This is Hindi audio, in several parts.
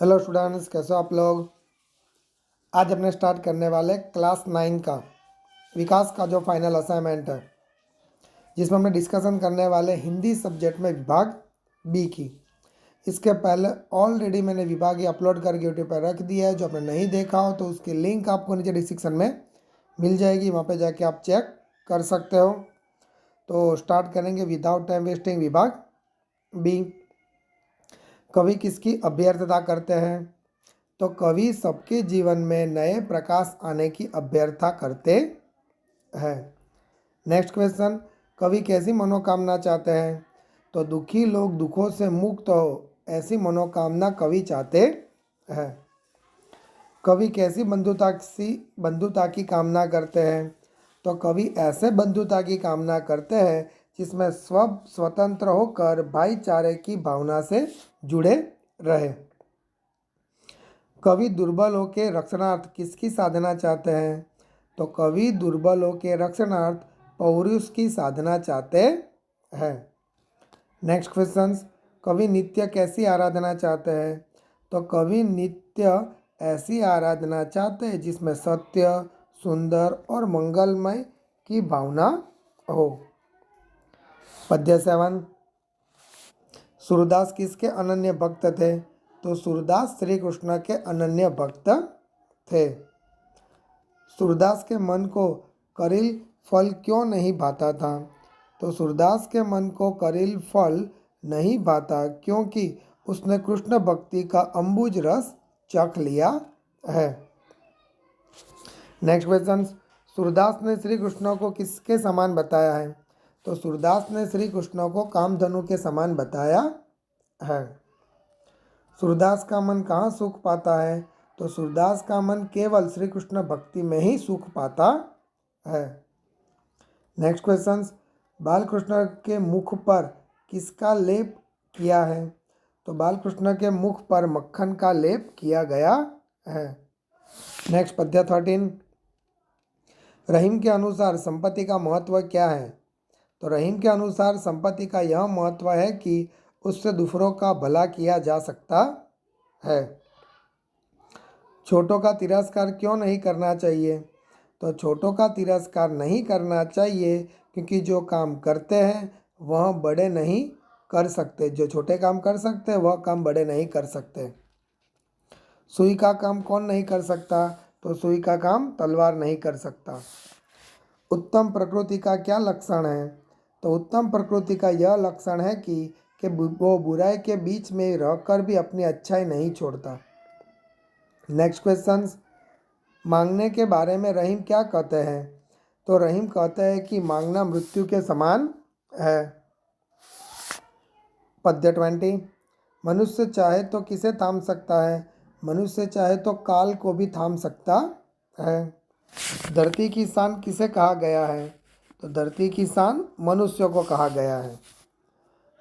हेलो स्टूडेंट्स, कैसे हो आप लोग। आज अपने स्टार्ट करने वाले क्लास 9 का विकास का जो फाइनल असाइनमेंट है, जिसमें हमने डिस्कशन करने वाले हिंदी सब्जेक्ट में विभाग बी की। इसके पहले ऑलरेडी मैंने विभाग ये अपलोड करके यूट्यूब पर रख दिया है। जो आपने नहीं देखा हो तो उसकी लिंक आपको नीचे डिस्क्रिप्शन में मिल जाएगी, वहाँ पे जाके आप चेक कर सकते हो। तो स्टार्ट करेंगे विदाउट टाइम वेस्टिंग विभाग बी। कवि किसकी अभ्यर्थना करते हैं? तो कवि सबके जीवन में नए प्रकाश आने की अभ्यर्थना करते हैं। नेक्स्ट क्वेश्चन, कवि कैसी मनोकामना चाहते हैं? तो दुखी लोग दुखों से मुक्त हो, ऐसी मनोकामना कवि चाहते हैं। कवि कैसी बंधुता की कामना करते हैं? तो कवि ऐसे बंधुता की कामना करते हैं जिसमें स्वतंत्र होकर भाईचारे की भावना से जुड़े रहे। कवि दुर्बलों के रक्षणार्थ किसकी साधना चाहते हैं? तो कवि दुर्बलों के रक्षणार्थ पौरुष की साधना चाहते हैं। नेक्स्ट क्वेश्चन, कवि नित्य कैसी आराधना चाहते हैं? तो कवि नित्य ऐसी आराधना चाहते हैं जिसमें सत्य, सुंदर और मंगलमय की भावना हो। पद्य 7, सूरदास किसके अनन्य भक्त थे? तो सूरदास श्री कृष्ण के अनन्य भक्त थे। सूरदास के मन को करील फल क्यों नहीं भाता था? तो सूरदास के मन को करील फल नहीं भाता क्योंकि उसने कृष्ण भक्ति का अम्बुज रस चख लिया है। नेक्स्ट क्वेश्चन, सूरदास ने श्री कृष्ण को किसके समान बताया है? तो सूरदास ने श्री कृष्ण को कामधनु के समान बताया है। सूरदास का मन कहाँ सुख पाता है? तो सूरदास का मन केवल श्री कृष्ण भक्ति में ही सुख पाता है। नेक्स्ट क्वेश्चन, बालकृष्ण के मुख पर किसका लेप किया है? तो बालकृष्ण के मुख पर मक्खन का लेप किया गया है। नेक्स्ट पद्य 13, रहीम के अनुसार संपत्ति का महत्व क्या है? तो रहीम के अनुसार संपत्ति का यह महत्व है कि उससे दूसरों का भला किया जा सकता है। छोटों का तिरस्कार क्यों नहीं करना चाहिए? तो छोटों का तिरस्कार नहीं करना चाहिए क्योंकि जो काम करते हैं वह बड़े नहीं कर सकते। जो छोटे काम कर सकते हैं वह काम बड़े नहीं कर सकते। सुई का काम कौन नहीं कर सकता? तो सुई का काम तलवार नहीं कर सकता। उत्तम प्रकृति का क्या लक्षण है? तो उत्तम प्रकृति का यह लक्षण है कि वो बुराई के बीच में रहकर भी अपनी अच्छाई नहीं छोड़ता। नेक्स्ट क्वेश्चन, मांगने के बारे में रहीम क्या कहते हैं? तो रहीम कहते हैं कि मांगना मृत्यु के समान है। पद्य 20, मनुष्य चाहे तो किसे थाम सकता है? मनुष्य चाहे तो काल को भी थाम सकता है। धरती की शान किसे कहा गया है? तो धरती की शान मनुष्य को कहा गया है।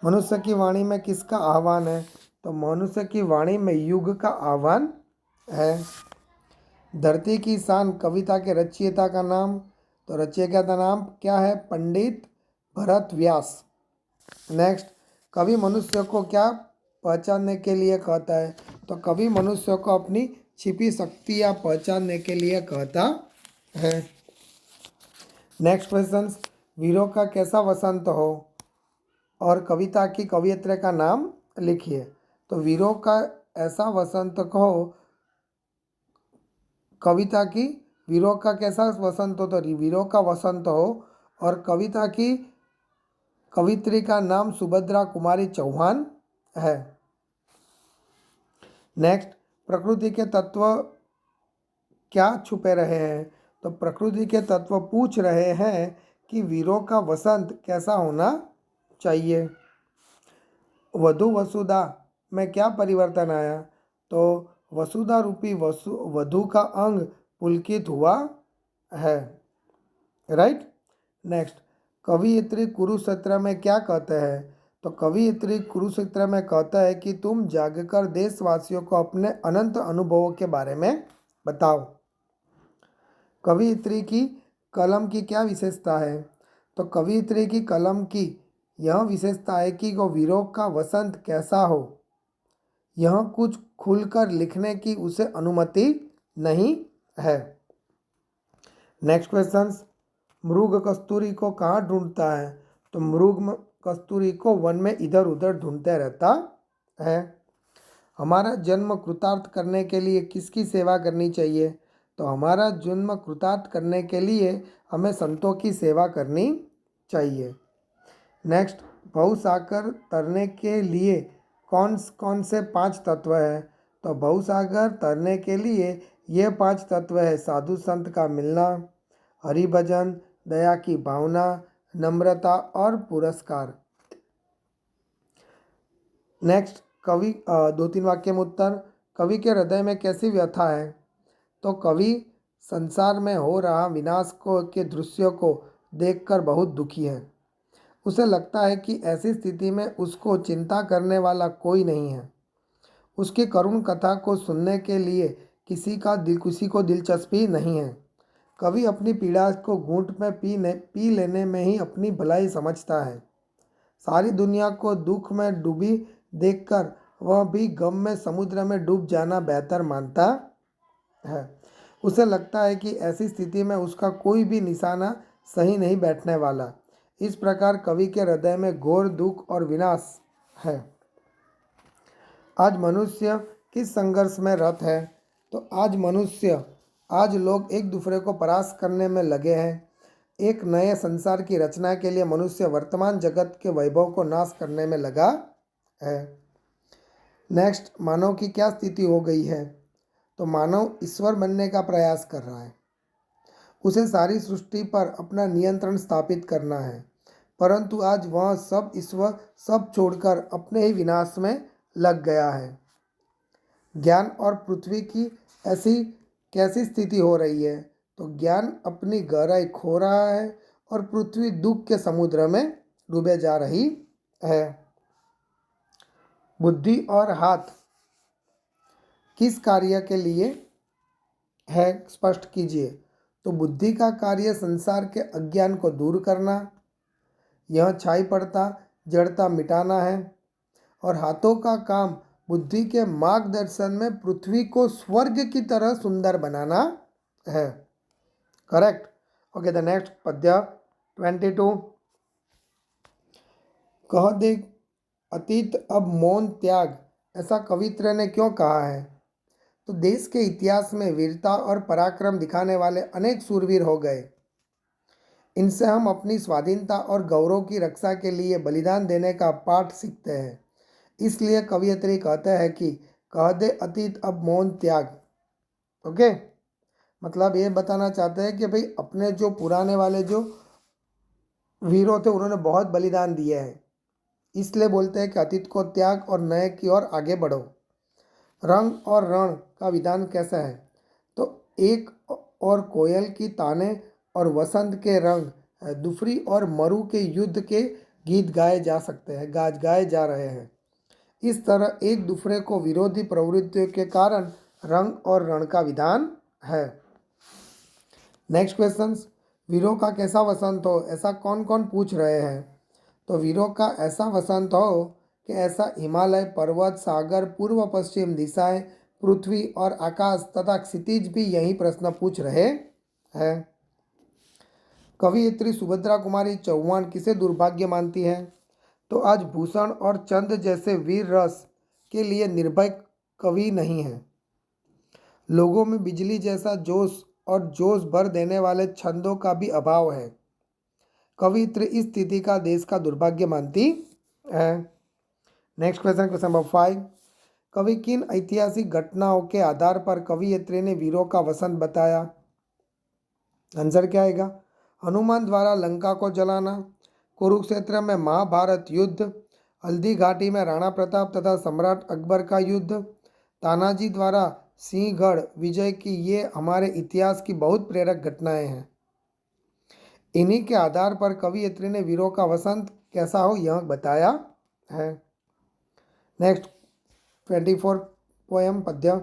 मनुष्य की वाणी में किसका आह्वान है? तो मनुष्य की वाणी में युग का आह्वान है। धरती की शान कविता के रचयिता का नाम? तो रचयिता का नाम क्या है? पंडित भरत व्यास। नेक्स्ट, कवि मनुष्य को क्या पहचानने के लिए कहता है? तो कवि मनुष्य को अपनी छिपी शक्तियाँ पहचानने के लिए कहता है। नेक्स्ट क्वेश्चन, वीरों का कैसा वसंत हो और कविता की कवियत्री का नाम लिखिए। तो वीरों का ऐसा वसंत कहो, कविता की वीरों का कैसा वसंत हो तो वीरों का वसंत हो, और कविता की कवित्री का नाम सुभद्रा कुमारी चौहान है। नेक्स्ट, प्रकृति के तत्व क्या छुपे रहे हैं? तो प्रकृति के तत्व पूछ रहे हैं कि वीरों का वसंत कैसा होना चाहिए। वधु वसुधा में क्या परिवर्तन आया? तो वसुधा रूपी वधु का अंग पुलकित हुआ है। राइट। नेक्स्ट, कवियत्री कुरुक्षेत्र में क्या कहते हैं? तो कवियत्री कुरुक्षेत्र में कहता है कि तुम जागकर देशवासियों को अपने अनंत अनुभवों के बारे में बताओ। कवियत्री की कलम की क्या विशेषता है? तो कवियत्री की कलम की यह विशेषता है कि वो वीरों का वसंत कैसा हो यह कुछ खुलकर लिखने की उसे अनुमति नहीं है। नेक्स्ट क्वेश्चन, मृग कस्तूरी को कहाँ ढूंढता है? तो मृग कस्तूरी को वन में इधर उधर ढूंढते रहता है। हमारा जन्म कृतार्थ करने के लिए किसकी सेवा करनी चाहिए? तो हमारा जन्म कृतार्थ करने के लिए हमें संतों की सेवा करनी चाहिए। नेक्स्ट, भवसागर तरने के लिए कौन कौन से 5 तत्व हैं? तो भवसागर तरने के लिए ये 5 तत्व है: साधु संत का मिलना, हरिभजन, दया की भावना, नम्रता और पुरस्कार। नेक्स्ट, कवि 2-3 वाक्य में उत्तर। कवि के हृदय में कैसी व्यथा है? तो कवि संसार में हो रहा विनाश को के दृश्यों को देखकर बहुत दुखी है। उसे लगता है कि ऐसी स्थिति में उसको चिंता करने वाला कोई नहीं है। उसकी करुण कथा को सुनने के लिए किसी को दिलचस्पी नहीं है। कवि अपनी पीड़ा को घूंट में पी लेने में ही अपनी भलाई समझता है। सारी दुनिया को दुख में डूबी देखकर वह भी गम में समुद्र में डूब जाना बेहतर मानता है। उसे लगता है कि ऐसी स्थिति में उसका कोई भी निशाना सही नहीं बैठने वाला। इस प्रकार कवि के हृदय में घोर दुख और विनाश है। आज मनुष्य किस संघर्ष में रत है? तो आज लोग एक दूसरे को परास्त करने में लगे हैं। एक नए संसार की रचना के लिए मनुष्य वर्तमान जगत के वैभव को नाश करने में लगा है। नेक्स्ट, मानव की क्या स्थिति हो गई है? तो मानव ईश्वर बनने का प्रयास कर रहा है। उसे सारी सृष्टि पर अपना नियंत्रण स्थापित करना है, परंतु आज वह सब ईश्वर सब छोड़कर अपने ही विनाश में लग गया है। ज्ञान और पृथ्वी की ऐसी कैसी स्थिति हो रही है? तो ज्ञान अपनी गहराई खो रहा है और पृथ्वी दुख के समुद्र में डूबे जा रही है। बुद्धि और हाथ किस कार्य के लिए है? स्पष्ट कीजिए। तो बुद्धि का कार्य संसार के अज्ञान को दूर करना, यह छाई पड़ता जड़ता मिटाना है, और हाथों का काम बुद्धि के मार्गदर्शन में पृथ्वी को स्वर्ग की तरह सुंदर बनाना है। करेक्ट। ओके, द नेक्स्ट पद्य 22। कह दे अतीत अब मौन त्याग, ऐसा कवित्र ने क्यों कहा है? तो देश के इतिहास में वीरता और पराक्रम दिखाने वाले अनेक शूरवीर हो गए। इनसे हम अपनी स्वाधीनता और गौरव की रक्षा के लिए बलिदान देने का पाठ सीखते हैं। इसलिए कवियत्री कहते हैं कि कह दे अतीत अब मौन त्याग। ओके, मतलब ये बताना चाहते हैं कि भाई अपने जो पुराने वाले जो वीरों थे उन्होंने बहुत बलिदान दिए हैं, इसलिए बोलते हैं कि अतीत को त्याग और नए की ओर आगे बढ़ो। रंग और रण का विधान कैसा है? तो एक और कोयल की ताने और वसंत के रंग, दूसरी और मरु के युद्ध के गीत गाए जा सकते हैं, गाए जा रहे हैं। इस तरह एक दूसरे को विरोधी प्रवृत्तियों के कारण रंग और रण का विधान है। नेक्स्ट क्वेश्चन, वीरों का कैसा वसंत हो, ऐसा कौन कौन पूछ रहे हैं? तो वीरों का ऐसा वसंत हो कि ऐसा हिमालय, पर्वत, सागर, पूर्व पश्चिम दिशाएं, पृथ्वी और आकाश तथा क्षितिज भी यही प्रश्न पूछ रहे हैं। कवियत्री सुभद्रा कुमारी चौहान किसे दुर्भाग्य मानती है? तो आज भूषण और चंद जैसे वीर रस के लिए निर्भय कवि नहीं है। लोगों में बिजली जैसा जोश और जोश भर देने वाले छंदों का भी अभाव है। कवियत्री इस स्थिति का देश का दुर्भाग्य मानती है। Next question number 5। कवि किन ऐतिहासिक घटनाओं के आधार पर कवियत्री ने वीरों का वसंत बताया? आंसर क्या आएगा? हनुमान द्वारा लंका को जलाना, कुरुक्षेत्र में महाभारत युद्ध, हल्दी घाटी में राणा प्रताप तथा सम्राट अकबर का युद्ध, तानाजी द्वारा सिंहगढ़ विजय की, ये हमारे इतिहास की बहुत प्रेरक घटनाएं हैं। इन्हीं के आधार पर कवियत्री ने वीरों का वसंत कैसा हो यह बताया है। नेक्स्ट 24 पोयम पद्य।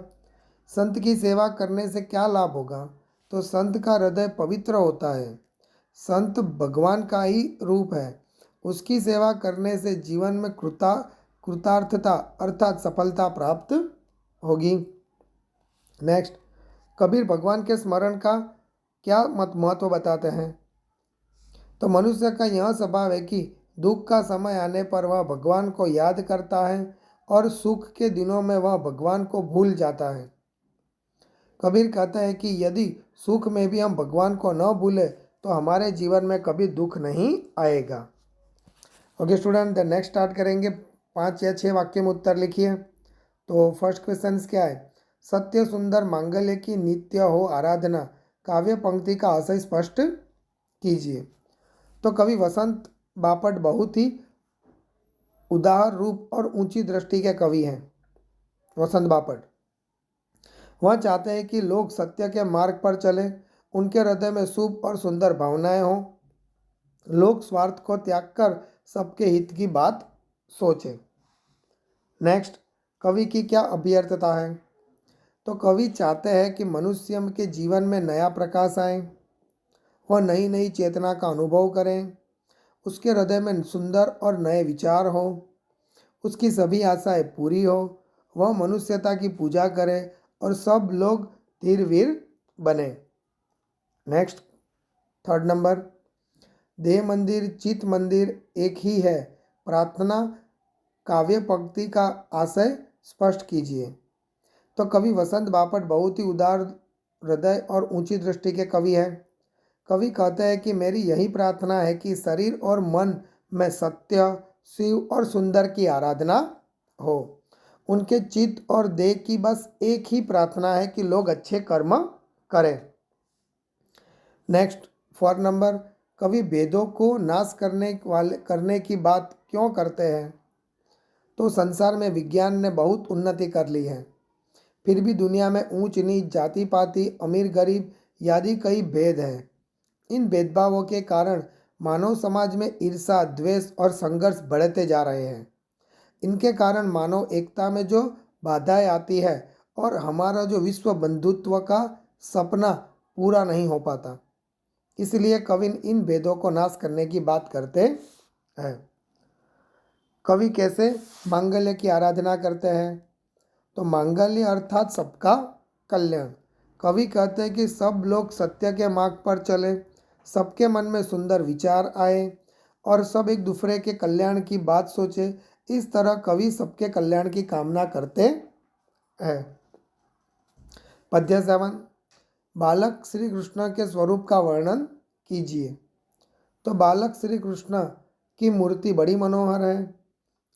संत की सेवा करने से क्या लाभ होगा? तो संत का हृदय पवित्र होता है। संत भगवान का ही रूप है। उसकी सेवा करने से जीवन में कृतार्थता अर्थात सफलता प्राप्त होगी। नेक्स्ट, कबीर भगवान के स्मरण का क्या महत्व बताते हैं? तो मनुष्य का यह स्वभाव है कि दुख का समय आने पर वह भगवान को याद करता है और सुख के दिनों में वह भगवान को भूल जाता है। कबीर कहता है कि यदि सुख में भी हम भगवान को न भूले तो हमारे जीवन में कभी दुख नहीं आएगा। Okay student, the next start करेंगे। 5 या 6 वाक्य में उत्तर लिखिए। तो फर्स्ट क्वेश्चन क्या है? सत्य सुंदर मांगल्य की नित्य हो आराधना, काव्य पंक्ति का आशय स्पष्ट कीजिए। तो कवि वसंत बापट बहुत ही उदार रूप और ऊंची दृष्टि के कवि हैं। वसंत बापट वह चाहते हैं कि लोग सत्य के मार्ग पर चले, उनके हृदय में शुभ और सुंदर भावनाएं हों, लोग स्वार्थ को त्याग कर सबके हित की बात सोचें। नेक्स्ट, कवि की क्या अभ्यर्थता है? तो कवि चाहते हैं कि मनुष्य के जीवन में नया प्रकाश आए, वह नई नई चेतना का अनुभव करें, उसके हृदय में सुंदर और नए विचार हो, उसकी सभी आशाएं पूरी हो, वह मनुष्यता की पूजा करे और सब लोग धीर वीर बने। नेक्स्ट, थर्ड नंबर, देह मंदिर चित्त मंदिर एक ही है, प्रार्थना काव्य पंक्ति का आशय स्पष्ट कीजिए। तो कवि वसंत बापट बहुत ही उदार हृदय और ऊंची दृष्टि के कवि हैं। कवि कहते हैं कि मेरी यही प्रार्थना है कि शरीर और मन में सत्य, शिव और सुंदर की आराधना हो। उनके चित्त और देह की बस एक ही प्रार्थना है कि लोग अच्छे कर्म करें। नेक्स्ट, 4 नंबर, कवि वेदों को नाश करने की बात क्यों करते हैं? तो संसार में विज्ञान ने बहुत उन्नति कर ली है, फिर भी दुनिया में ऊंच नीच, जाति पाति, अमीर गरीब आदि कई भेद हैं। इन भेदभावों के कारण मानव समाज में ईर्ष्या, द्वेष और संघर्ष बढ़ते जा रहे हैं। इनके कारण मानव एकता में जो बाधाएं आती है और हमारा जो विश्व बंधुत्व का सपना पूरा नहीं हो पाता, इसलिए कवि इन भेदों को नाश करने की बात करते हैं। कवि कैसे मांगल्य की आराधना करते हैं? तो मांगल्य अर्थात सबका कल्याण। कवि कहते हैं कि सब लोग सत्य के मार्ग पर चले, सबके मन में सुंदर विचार आए और सब एक दूसरे के कल्याण की बात सोचे। इस तरह कवि सबके कल्याण की कामना करते हैं। पद्य 7, बालक श्री कृष्ण के स्वरूप का वर्णन कीजिए। तो बालक श्री कृष्ण की मूर्ति बड़ी मनोहर है।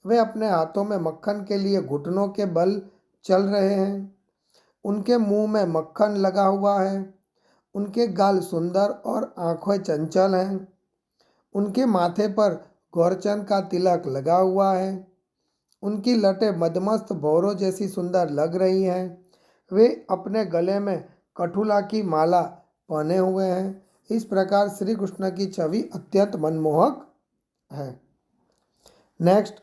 वे अपने हाथों में मक्खन के लिए घुटनों के बल चल रहे हैं। उनके मुंह में मक्खन लगा हुआ है। उनके गाल सुंदर और आंखें चंचल हैं। उनके माथे पर गौरचंद का तिलक लगा हुआ है। उनकी लटें मदमस्त भौरों जैसी सुंदर लग रही हैं। वे अपने गले में कठुला की माला पहने हुए हैं। इस प्रकार श्री कृष्ण की छवि अत्यंत मनमोहक है। नेक्स्ट,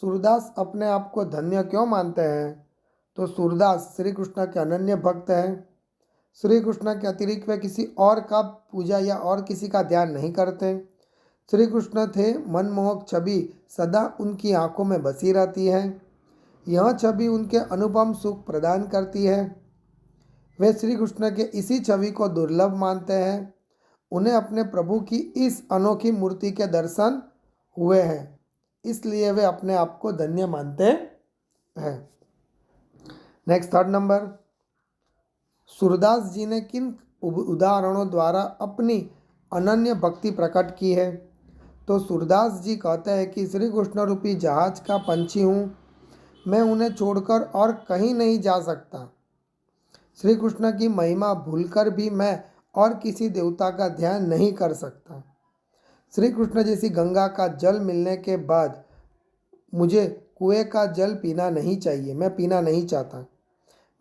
सूरदास अपने आप को धन्य क्यों मानते हैं? तो सूरदास श्री कृष्ण के अनन्य भक्त हैं। श्री कृष्ण के अतिरिक्त वे किसी और का पूजा या और किसी का ध्यान नहीं करते। श्री कृष्ण थे मनमोहक छवि सदा उनकी आंखों में बसी रहती है। यह छवि उनके अनुपम सुख प्रदान करती है। वे श्री कृष्ण के इसी छवि को दुर्लभ मानते हैं। उन्हें अपने प्रभु की इस अनोखी मूर्ति के दर्शन हुए हैं, इसलिए वे अपने आप को धन्य मानते हैं। नेक्स्ट, थर्ड नंबर, सूरदास जी ने किन उदाहरणों द्वारा अपनी अनन्य भक्ति प्रकट की है? तो सूरदास जी कहते हैं कि श्री कृष्ण रूपी जहाज का पंछी हूँ, मैं उन्हें छोड़कर और कहीं नहीं जा सकता। श्री कृष्ण की महिमा भूलकर भी मैं और किसी देवता का ध्यान नहीं कर सकता। श्री कृष्ण जैसी गंगा का जल मिलने के बाद मुझे कुएं का जल पीना नहीं चाहिए, मैं पीना नहीं चाहता।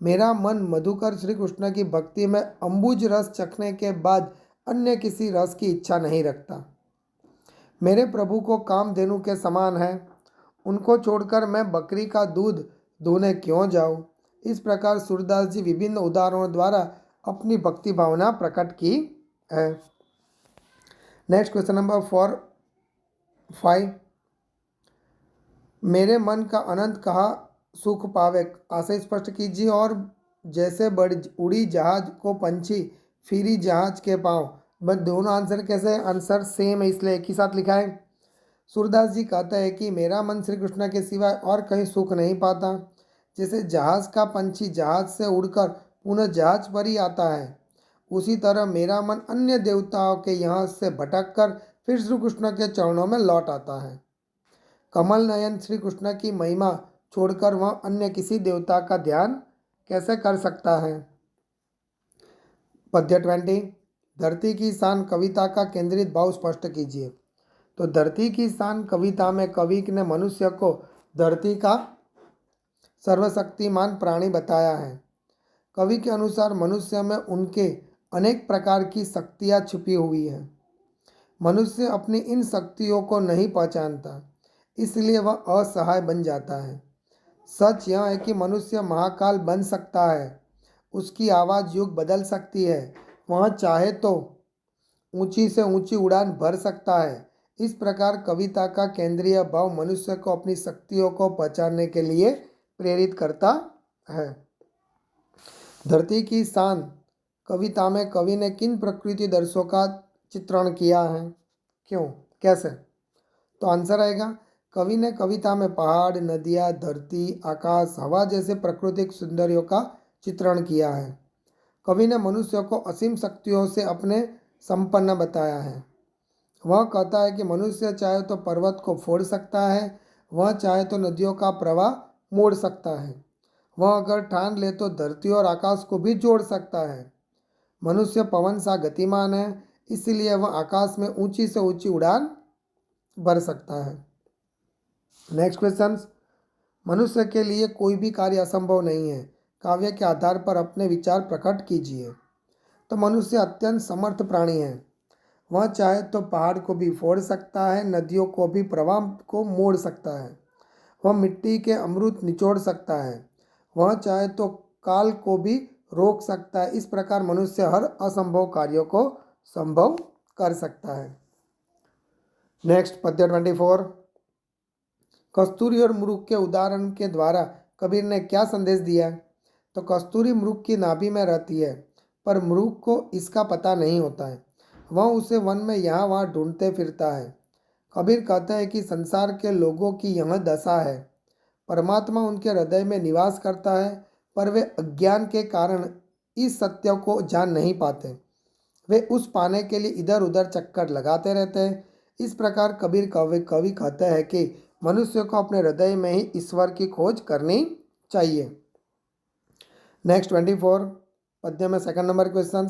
मेरा मन मधुकर श्री कृष्ण की भक्ति में अम्बुज रस चखने के बाद अन्य किसी रस की इच्छा नहीं रखता। मेरे प्रभु को कामधेनु के समान है, उनको छोड़कर मैं बकरी का दूध दूहने क्यों जाऊं? इस प्रकार सूरदास जी विभिन्न उदाहरणों द्वारा अपनी भक्ति भावना प्रकट की है। नेक्स्ट क्वेश्चन नंबर 5, मेरे मन का अनंत कहा सुख पावे, आशय स्पष्ट कीजिए। और जैसे बड़ उड़ी जहाज को पंछी फिरी जहाज के पाँव। बस दोनों आंसर कैसे हैं? आंसर सेम है, इसलिए एक ही साथ लिखा है। सूरदास जी कहते हैं कि मेरा मन श्री कृष्ण के सिवाय और कहीं सुख नहीं पाता। जैसे जहाज का पंछी जहाज से उड़कर पुनः जहाज पर ही आता है, उसी तरह मेरा मन अन्य देवताओं के यहाँ से भटक कर फिर श्री कृष्ण के चरणों में लौट आता है। कमल नयन श्री कृष्ण की महिमा छोड़कर वह अन्य किसी देवता का ध्यान कैसे कर सकता है? पद्य 20। धरती की शान कविता का केंद्रित भाव स्पष्ट कीजिए। तो धरती की शान कविता में कवि ने मनुष्य को धरती का सर्वशक्तिमान प्राणी बताया है। कवि के अनुसार मनुष्य में उनके अनेक प्रकार की शक्तियाँ छुपी हुई हैं। मनुष्य अपनी इन शक्तियों को नहीं पहचानता, इसलिए वह असहाय बन जाता है। सच यह है कि मनुष्य महाकाल बन सकता है, उसकी आवाज़ युग बदल सकती है, वह चाहे तो ऊंची से ऊंची उड़ान भर सकता है। इस प्रकार कविता का केंद्रीय भाव मनुष्य को अपनी शक्तियों को पहचानने के लिए प्रेरित करता है। धरती की शान कविता में कवि ने किन प्रकृति दर्शों का चित्रण किया है? क्यों, कैसे? तो आंसर आएगा, कवि ने कविता में पहाड़, नदियाँ, धरती, आकाश, हवा जैसे प्राकृतिक सौंदर्यों का चित्रण किया है। कवि ने मनुष्य को असीम शक्तियों से अपने संपन्न बताया है। वह कहता है कि मनुष्य चाहे तो पर्वत को फोड़ सकता है, वह चाहे तो नदियों का प्रवाह मोड़ सकता है, वह अगर ठान ले तो धरती और आकाश को भी जोड़ सकता है। मनुष्य पवन सा गतिमान है, इसलिए वह आकाश में ऊंची से ऊंची उड़ान भर सकता है। नेक्स्ट क्वेश्चन, मनुष्य के लिए कोई भी कार्य असंभव नहीं है, काव्य के आधार पर अपने विचार प्रकट कीजिए। तो मनुष्य अत्यंत समर्थ प्राणी है, वह चाहे तो पहाड़ को भी फोड़ सकता है, नदियों को भी प्रवाह को मोड़ सकता है, वह मिट्टी के अमृत निचोड़ सकता है, वह चाहे तो काल को भी रोक सकता है। इस प्रकार मनुष्य हर असंभव कार्यों को संभव कर सकता है। नेक्स्ट पद्य 24। कस्तूरी और मृग के उदाहरण के द्वारा कबीर ने क्या संदेश दिया? तो कस्तूरी मृग की नाभि में रहती है, पर मृग को इसका पता नहीं होता है, वह उसे वन में यहाँ वहाँ ढूंढते फिरता है। कबीर कहते हैं कि संसार के लोगों की यह दशा है। परमात्मा उनके हृदय में निवास करता है, पर वे अज्ञान के कारण इस सत्य को जान नहीं पाते। वे उस पाने के लिए इधर उधर चक्कर लगाते रहते हैं। इस प्रकार कबीर कवि कहते हैं कि मनुष्य को अपने हृदय में ही ईश्वर की खोज करनी चाहिए। नेक्स्ट 24 पद्य में सेकंड नंबर क्वेश्चन,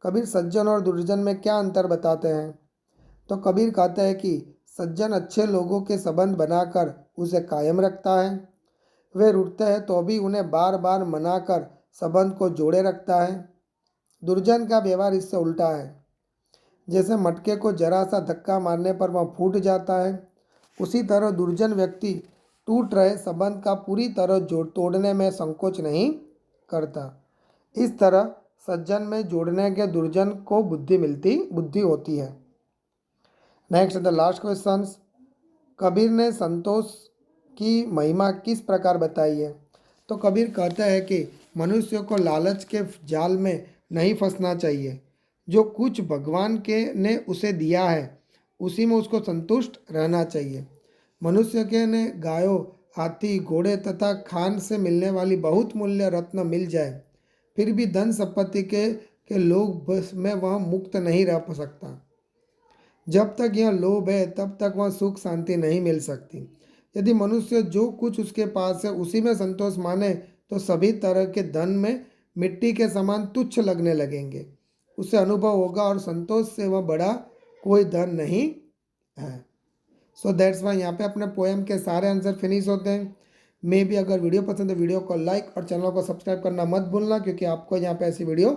कबीर सज्जन और दुर्जन में क्या अंतर बताते हैं? तो कबीर कहते हैं कि सज्जन अच्छे लोगों के संबंध बनाकर उसे कायम रखता है, वे रुठते हैं तो भी उन्हें बार बार मनाकर संबंध को जोड़े रखता है। दुर्जन का व्यवहार इससे उल्टा है, जैसे मटके को जरा सा धक्का मारने पर वह फूट जाता है, उसी तरह दुर्जन व्यक्ति टूट रहे संबंध का पूरी तरह तोड़ने में संकोच नहीं करता। इस तरह सज्जन में जोड़ने के दुर्जन को बुद्धि होती है। Next the last question, Kabir ने संतोष की महिमा किस प्रकार बताई है? तो कबीर कहते हैं कि मनुष्य को लालच के जाल में नहीं फंसना चाहिए। जो कुछ भगवान के ने उसे दिया है उसी में उसको संतुष्ट रहना चाहिए। मनुष्य के ने गायों, हाथी, घोड़े तथा खान से मिलने वाली बहुत मूल्य रत्न मिल जाए, फिर भी धन संपत्ति के लोभ में वह मुक्त नहीं रह सकता। जब तक यह लोभ है तब तक वह सुख शांति नहीं मिल सकती। यदि मनुष्य जो कुछ उसके पास है उसी में संतोष माने तो सभी तरह के धन में मिट्टी के समान तुच्छ लगने लगेंगे। उसे अनुभव होगा और संतोष से वह बड़ा कोई धन नहीं है। सो दैट्स वाई यहाँ पे अपने पोएम के सारे आंसर फिनिश होते हैं। मे भी अगर वीडियो पसंद है वीडियो को लाइक और चैनल को सब्सक्राइब करना मत भूलना, क्योंकि आपको यहाँ पे ऐसी वीडियो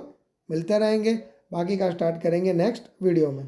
मिलते रहेंगे। बाकी का स्टार्ट करेंगे नेक्स्ट वीडियो में।